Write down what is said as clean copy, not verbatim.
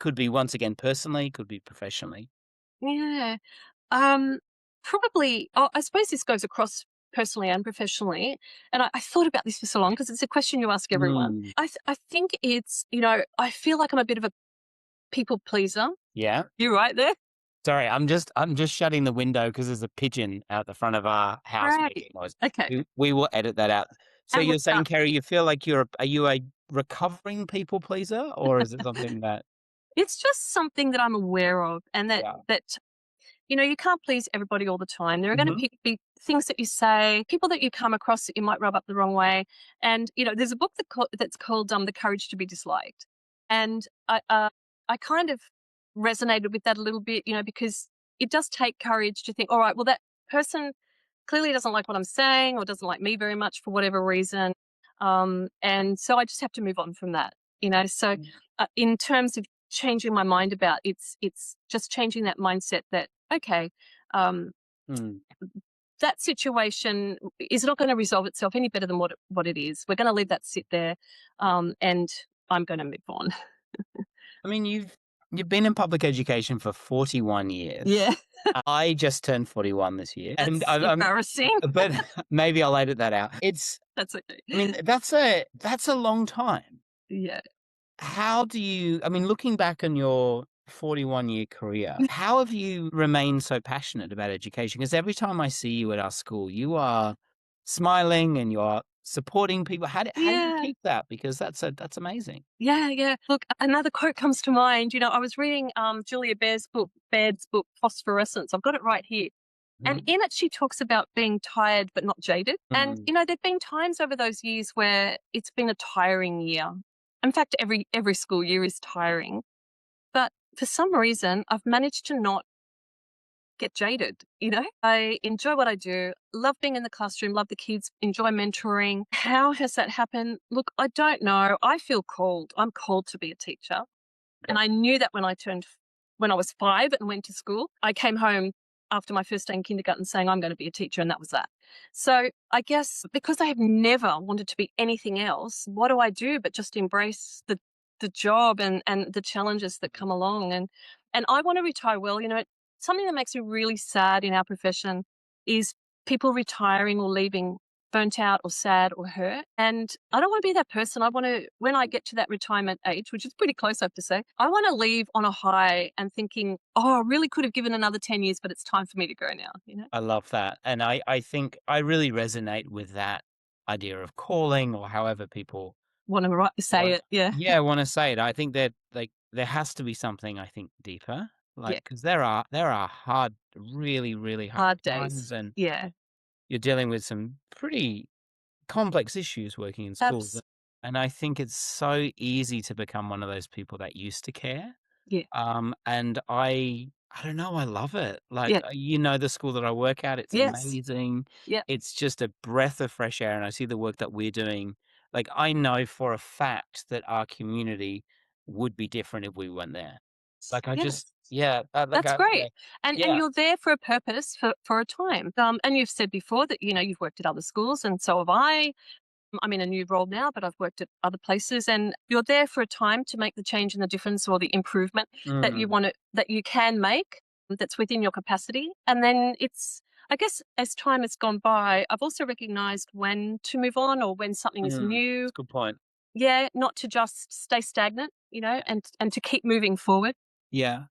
Could be once again personally, could be professionally. Yeah. Um, Probably, oh, I suppose this goes across personally and professionally. And I thought about this for so long because it's a question you ask everyone. Mm. I think it's, I feel like I'm a bit of a people pleaser. Yeah. You right there? Sorry, I'm just shutting the window because there's a pigeon out the front of our house Right. making noise. Okay. We will edit that out. So And you're look, saying, Kerrie, you feel like are you a recovering people pleaser, or is it something that it's just something that I'm aware of, and yeah. you can't please everybody all the time. There are going Mhm. to be things that you say, people that you come across that you might rub up the wrong way. And there's a book that's called "The Courage to Be Disliked," and I kind of resonated with that a little bit, because it does take courage to think, all right, well, that person clearly doesn't like what I'm saying or doesn't like me very much for whatever reason, and so I just have to move on from that. So in terms of changing my mind about it's just changing that mindset that okay, um, Mm. that situation is not going to resolve itself any better than what it is. We're going to leave that sit there, and I'm going to move on. I mean, you've been in public education for 41 years. Yeah, I just turned 41 this year, and that's embarrassing. but maybe I'll edit that out. That's okay. I mean, that's a long time. Yeah. How do you I mean, looking back on your 41-year career, how have you remained so passionate about education? Because every time I see you at our school, you are smiling and you're supporting people. How do you Yeah. keep that? Because that's amazing. Yeah, yeah. Look, another quote comes to mind. I was reading Julia Baird's book, Phosphorescence. I've got it right here. And Mhm. in it, she talks about being tired but not jaded. And, Mm. there've been times over those years where it's been a tiring year. In fact, every school year is tiring. But for some reason, I've managed to not get jaded. I enjoy what I do, love being in the classroom, love the kids, enjoy mentoring. How has that happened? Look, I don't know. I feel called. I'm called to be a teacher. And I knew that when I was 5 and went to school. I came home after my first day in kindergarten saying, I'm going to be a teacher, and that was that. So I guess because I have never wanted to be anything else, what do I do but just embrace the job and the challenges that come along? And I want to retire well. Something that makes me really sad in our profession is people retiring or leaving burnt out or sad or hurt. And I don't want to be that person. I want to, when I get to that retirement age, which is pretty close, I have to say, I want to leave on a high and thinking, oh, I really could have given another 10 years, but it's time for me to go now. I love that, and I think I really resonate with that idea of calling or however people Want to say want it. Yeah. yeah, wanna say it. I think that, like, there has to be something, I think, deeper, Yeah. like, because there are hard really, really hard Hard days. times, and Yeah. you're dealing with some pretty complex issues working in schools, Abs- and I think it's so easy to become one of those people that used to care, yeah. and I don't know, I love it. Like, Yeah. the school that I work at, it's Yes. amazing. Yeah. It's just a breath of fresh air, and I see the work that we're doing. Like, I know for a fact that our community would be different if we weren't there. Like, I just Yes. yeah, like, That's I great. And yeah. you're there for a purpose for a time. And you've said before that, you've worked at other schools, and so have I. I'm in a new role now, but I've worked at other places, and you're there for a time to make the change and the difference or the improvement Mm, that you can make, that's within your capacity. And then I guess as time has gone by, I've also recognized when to move on or when something is that's new. a good point. Yeah, not to just stay stagnant, and to keep moving forward. Yeah.